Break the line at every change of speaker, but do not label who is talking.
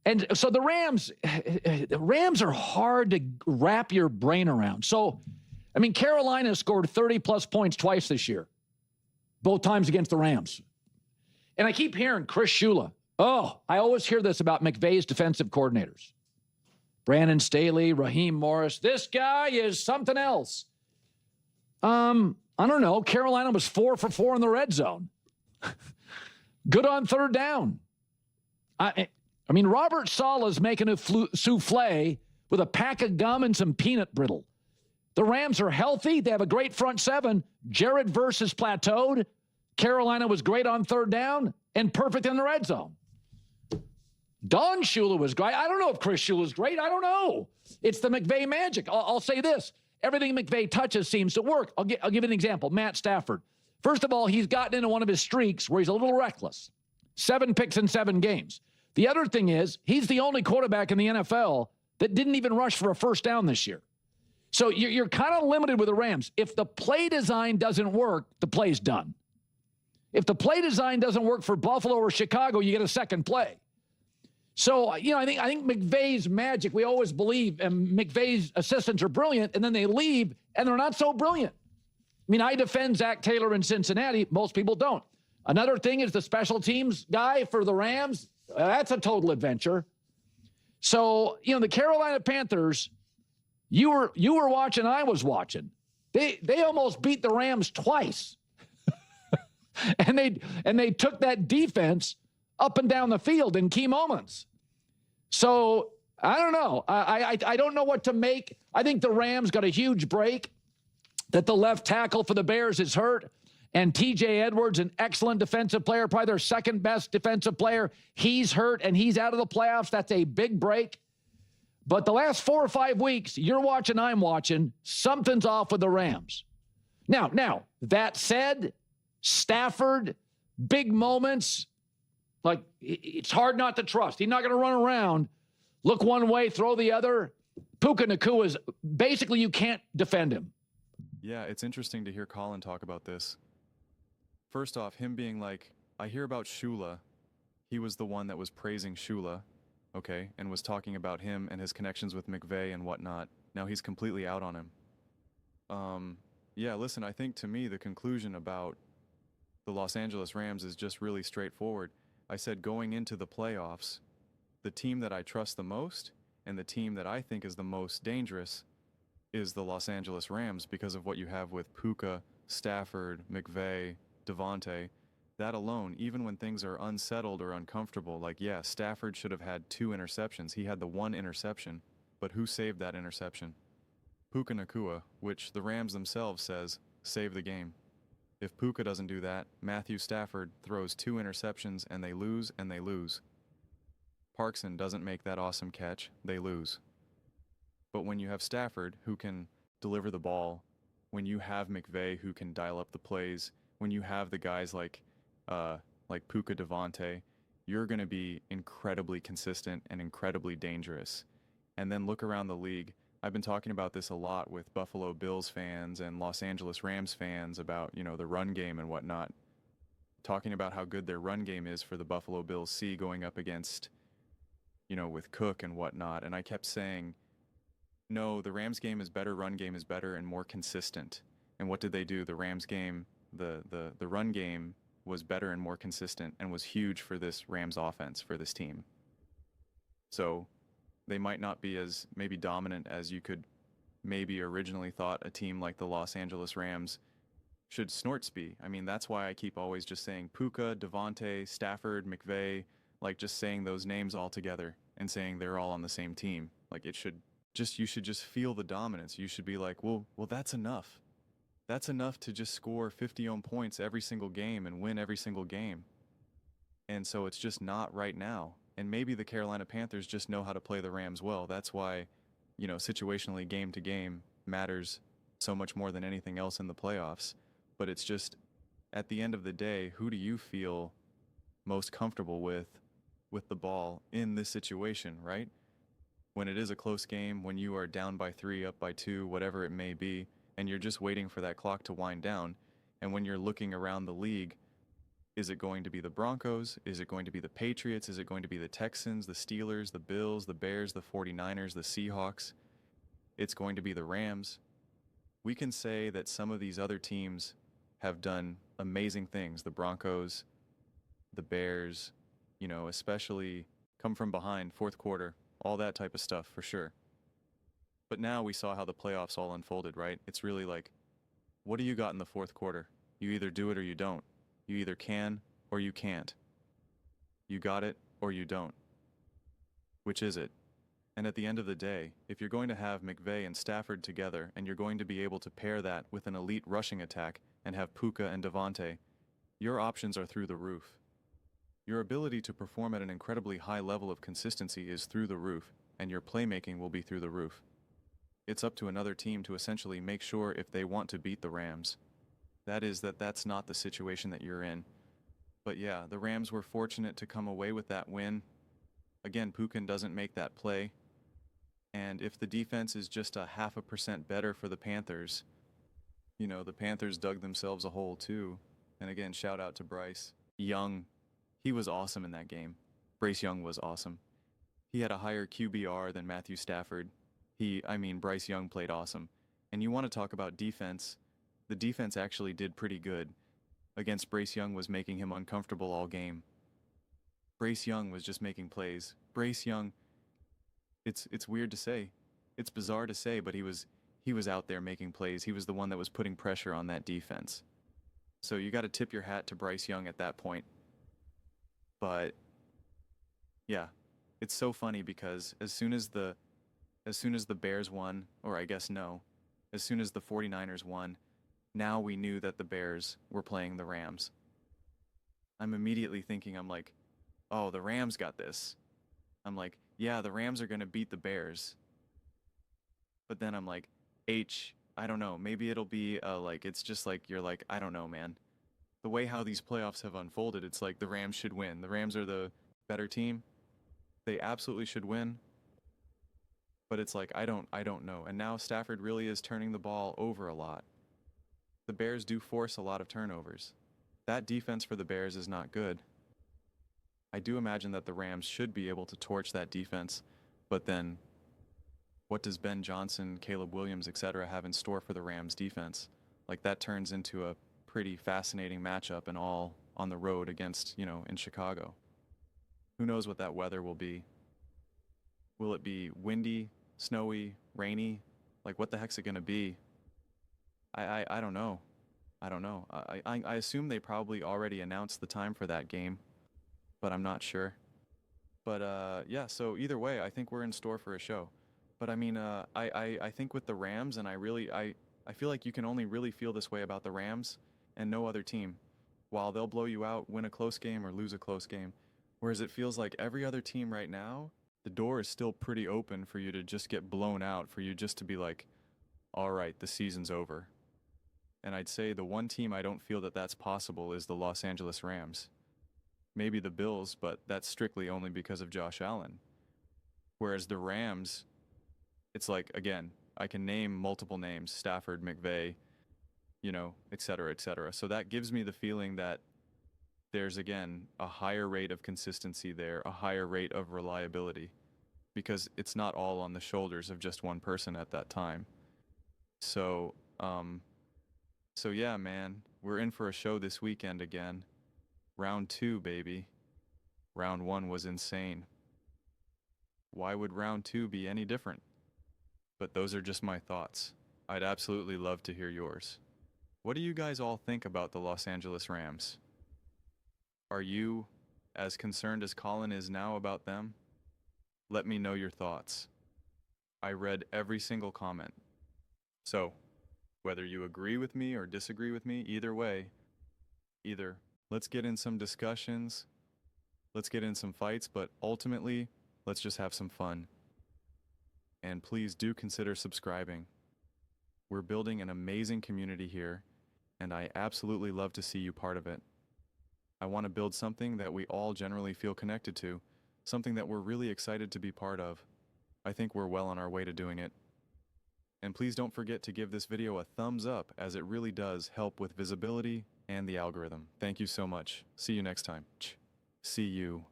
And so the Rams are hard to wrap your brain around. So, I mean, Carolina scored 30-plus points twice this year, both times against the Rams. And I keep hearing Chris Shula. Oh, I always hear this about McVay's defensive coordinators. Brandon Staley, Raheem Morris. This guy is something else. I don't know. Carolina was 4 for 4 in the red zone. Good on third down. I mean, Robert Sala's making a souffle with a pack of gum and some peanut brittle. The Rams are healthy. They have a great front seven. Jared Verse is plateaued. Carolina was great on third down and perfect in the red zone. Don Shula was great. I don't know if Chris Shula is great. I don't know. It's the McVay magic. I'll say this. Everything McVay touches seems to work. I'll give you an example. Matt Stafford. First of all, he's gotten into one of his streaks where he's a little reckless. 7 picks in 7 games. The other thing is, he's the only quarterback in the NFL that didn't even rush for a first down this year. So you're kind of limited with the Rams. If the play design doesn't work, the play's done. If the play design doesn't work for Buffalo or Chicago, you get a second play. So, I think McVay's magic, we always believe, and McVay's assistants are brilliant, and then they leave, and they're not so brilliant. I mean, I defend Zach Taylor in Cincinnati. Most people don't. Another thing is the special teams guy for the Rams. That's a total adventure. So, the Carolina Panthers, you were watching, I was watching. They almost beat the Rams twice. and they took that defense up and down the field in key moments. So, I don't know. I don't know what to make. I think the Rams got a huge break, that the left tackle for the Bears is hurt. And TJ Edwards, an excellent defensive player, probably their second best defensive player, he's hurt and he's out of the playoffs. That's a big break. But the last 4 or 5 weeks, you're watching, I'm watching, something's off with the Rams. Now, that said, Stafford, big moments, like it's hard not to trust. He's not going to run around, look one way, throw the other. Puka Nacua is basically, you can't defend him.
Yeah, it's interesting to hear Colin talk about this. First off, him being like, I hear about Shula. He was the one that was praising Shula, okay, and was talking about him and his connections with McVay and whatnot. Now he's completely out on him. Yeah, listen, I think to me the conclusion about the Los Angeles Rams is just really straightforward. I said going into the playoffs, the team that I trust the most and the team that I think is the most dangerous is the Los Angeles Rams because of what you have with Puka, Stafford, McVay, Devontae. That alone, even when things are unsettled or uncomfortable, like, yeah, Stafford should have had 2 interceptions. He had the 1 interception, but who saved that interception? Puka Nacua, which the Rams themselves says, save the game. If Puka doesn't do that, Matthew Stafford throws 2 interceptions and they lose and they lose. Parkson doesn't make that awesome catch, they lose. But when you have Stafford, who can deliver the ball, when you have McVay, who can dial up the plays, when you have the guys like Puka, Devontae, you're going to be incredibly consistent and incredibly dangerous. And then look around the league. I've been talking about this a lot with Buffalo Bills fans and Los Angeles Rams fans about, the run game and whatnot. Talking about how good their run game is for the Buffalo Bills C going up against, with Cook and whatnot. And I kept saying, no, the Rams game is better, run game is better and more consistent. And what did they do? The Rams game, the run game was better and more consistent and was huge for this Rams offense, for this team. So they might not be as maybe dominant as you could maybe originally thought a team like the Los Angeles Rams should snorts be. I mean, that's why I keep always just saying Puka, Devontae, Stafford, McVay, like just saying those names all together and saying they're all on the same team. Like you should just feel the dominance. You should be like, well, that's enough. That's enough to just score 50 own points every single game and win every single game. And so it's just not right now. And maybe the Carolina Panthers just know how to play the Rams well. That's why, situationally game to game matters so much more than anything else in the playoffs. But it's just, at the end of the day, who do you feel most comfortable with the ball in this situation, right? When it is a close game, when you are down by 3, up by 2, whatever it may be, and you're just waiting for that clock to wind down, and when you're looking around the league, Is it going to be the Broncos? Is it going to be the Patriots? Is it going to be the Texans, the Steelers, the Bills, the Bears, the 49ers, the Seahawks? It's going to be the Rams. We can say that some of these other teams have done amazing things. The Broncos, the Bears, especially come from behind, fourth quarter, all that type of stuff for sure. But now we saw how the playoffs all unfolded, right? It's really like, what do you got in the fourth quarter? You either do it or you don't. You either can or you can't. You got it or you don't. Which is it? And at the end of the day, if you're going to have McVay and Stafford together and you're going to be able to pair that with an elite rushing attack and have Puka and Devontae, your options are through the roof. Your ability to perform at an incredibly high level of consistency is through the roof, and your playmaking will be through the roof. It's up to another team to essentially make sure if they want to beat the Rams. That's not the situation that you're in. But yeah, the Rams were fortunate to come away with that win. Again, Puka doesn't make that play. And if the defense is just a 0.5% better for the Panthers, the Panthers dug themselves a hole too. And again, shout out to Bryce Young. He was awesome in that game. Bryce Young was awesome. He had a higher QBR than Matthew Stafford. Bryce Young played awesome. And you want to talk about defense. The defense actually did pretty good against Bryce Young, was making him uncomfortable all game. Bryce Young was just making plays. Bryce Young, it's weird to say. It's bizarre to say, but he was out there making plays. He was the one that was putting pressure on that defense. So you got to tip your hat to Bryce Young at that point. But yeah, it's so funny because as soon as the Bears won, or I guess no, as soon as the 49ers won, now we knew that the Bears were playing the Rams. I'm immediately thinking, I'm like, oh, the Rams got this. I'm like, yeah, the Rams are going to beat the Bears. But then I'm like, I don't know, maybe it'll be it's just like, you're like, I don't know, man. The way how these playoffs have unfolded, it's like the Rams should win. The Rams are the better team. They absolutely should win. But it's like, I don't know. And now Stafford really is turning the ball over a lot. The Bears do force a lot of turnovers. That defense for the Bears is not good. I do imagine that the Rams should be able to torch that defense, but then what does Ben Johnson, Caleb Williams, etc. have in store for the Rams defense? Like, that turns into a pretty fascinating matchup, and all on the road against, in Chicago. Who knows what that weather will be? Will it be windy, snowy, rainy? Like, what the heck's it going to be? I don't know. I don't know. I assume they probably already announced the time for that game, but I'm not sure. But yeah, so either way, I think we're in store for a show. But I think with the Rams, and I feel like you can only really feel this way about the Rams and no other team. While they'll blow you out, win a close game or lose a close game. Whereas it feels like every other team right now, the door is still pretty open for you to just get blown out, for you just to be like, all right, the season's over. And I'd say the one team I don't feel that that's possible is the Los Angeles Rams. Maybe the Bills, but that's strictly only because of Josh Allen. Whereas the Rams, it's like, again, I can name multiple names, Stafford, McVay, et cetera, et cetera. So that gives me the feeling that there's, again, a higher rate of consistency there, a higher rate of reliability, because it's not all on the shoulders of just one person at that time. So yeah, man, we're in for a show this weekend again. Round 2, baby. Round 1 was insane. Why would round 2 be any different? But those are just my thoughts. I'd absolutely love to hear yours. What do you guys all think about the Los Angeles Rams? Are you as concerned as Colin is now about them? Let me know your thoughts. I read every single comment. So, whether you agree with me or disagree with me, either way, either let's get in some discussions, let's get in some fights, but ultimately, let's just have some fun. And please do consider subscribing. We're building an amazing community here, and I absolutely love to see you part of it. I want to build something that we all generally feel connected to, something that we're really excited to be part of. I think we're well on our way to doing it. And please don't forget to give this video a thumbs up, as it really does help with visibility and the algorithm. Thank you so much. See you next time. See you.